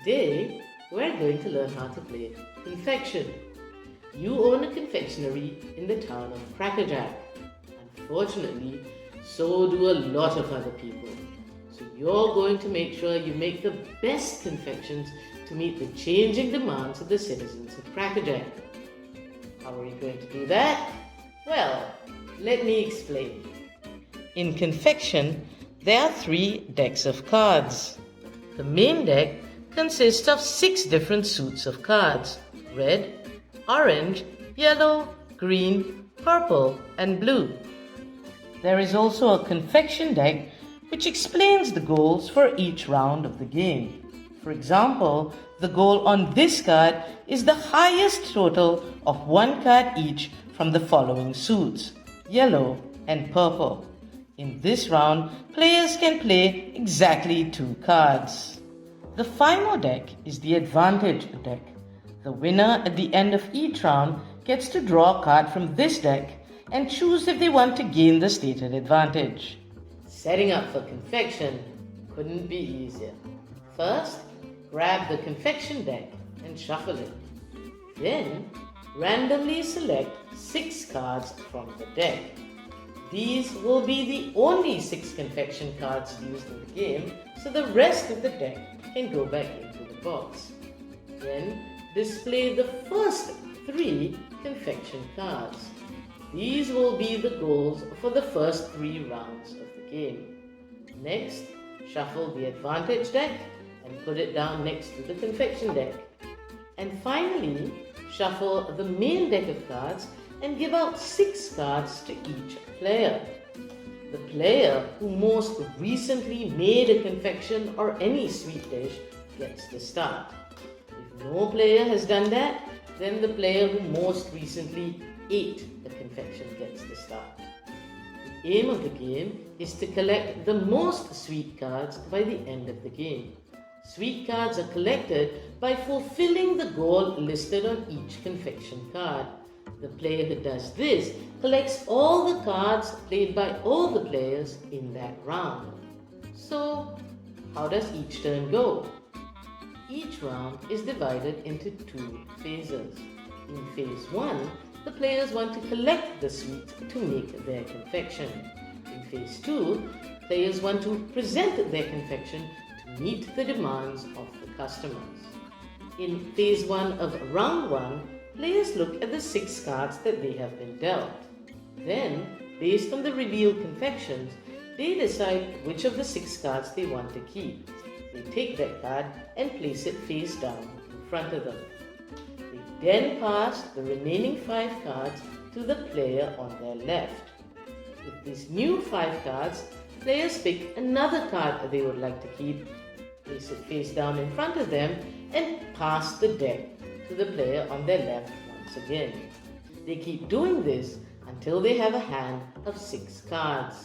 Today, we're going to learn how to play Confection. You own a confectionery in the town of Crackerjack. Unfortunately, so do a lot of other people. So you're going to make sure you make the best confections to meet the changing demands of the citizens of Crackerjack. How are you going to do that? Well, let me explain. In Confection, there are 3 decks of cards. The main deck consists of 6 different suits of cards: red, orange, yellow, green, purple, and blue. There is also a Confection deck which explains the goals for each round of the game. For example, the goal on this card is the highest total of 1 card each from the following suits: yellow and purple. In this round, players can play exactly 2 cards. The final deck is the Advantage deck. The winner at the end of each round gets to draw a card from this deck and choose if they want to gain the stated advantage. Setting up for Confection couldn't be easier. First, grab the Confection deck and shuffle it. Then, randomly select 6 cards from the deck. These will be the only 6 Confection cards used in the game, so the rest of the deck can go back into the box. Then, display the first 3 Confection cards. These will be the goals for the first 3 rounds of the game. Next, shuffle the Advantage deck and put it down next to the Confection deck. And finally, shuffle the main deck of cards and give out 6 cards to each player. The player who most recently made a confection or any sweet dish gets the start. If no player has done that, then the player who most recently ate a confection gets the start. The aim of the game is to collect the most sweet cards by the end of the game. Sweet cards are collected by fulfilling the goal listed on each confection card. The player who does this collects all the cards played by all the players in that round. So, how does each turn go? Each round is divided into 2 phases. In phase 1, the players want to collect the sweets to make their confection. In phase 2, players want to present their confection to meet the demands of the customers. In phase 1 of round 1, players look at the 6 cards that they have been dealt. Then, based on the revealed confections, they decide which of the 6 cards they want to keep. They take that card and place it face down in front of them. They then pass the remaining 5 cards to the player on their left. With these new 5 cards, players pick another card that they would like to keep, place it face down in front of them, and pass the deck to the player on their left once again. They keep doing this until they have a hand of 6 cards.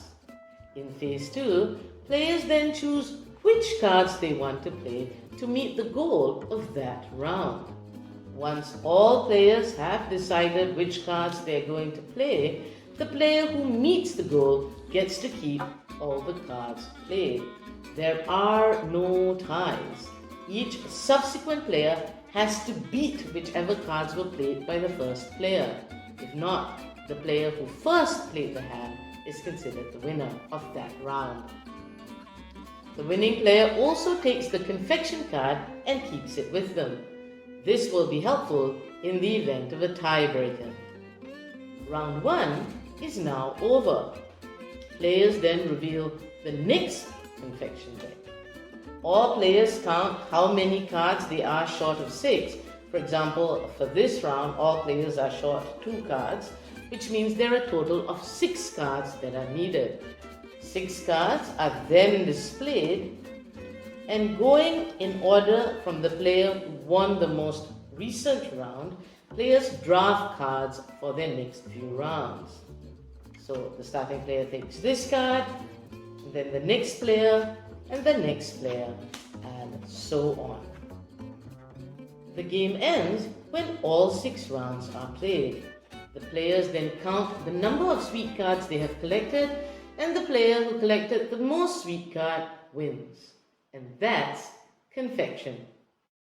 In phase 2, players then choose which cards they want to play to meet the goal of that round. Once all players have decided which cards they are going to play, the player who meets the goal gets to keep all the cards played. There are no ties. Each subsequent player has to beat whichever cards were played by the first player. If not, the player who first played the hand is considered the winner of that round. The winning player also takes the confection card and keeps it with them. This will be helpful in the event of a tiebreaker. Round 1 is now over. Players then reveal the next confection deck. All players count how many cards they are short of 6. For example, for this round, all players are short 2 cards, which means there are a total of 6 cards that are needed. 6 cards are then displayed, and going in order from the player who won the most recent round, players draft cards for their next few rounds. So the starting player takes this card, then the next player, and the next player, and so on. The game ends when all 6 rounds are played. The players then count the number of sweet cards they have collected, and the player who collected the most sweet card wins. And that's Confection.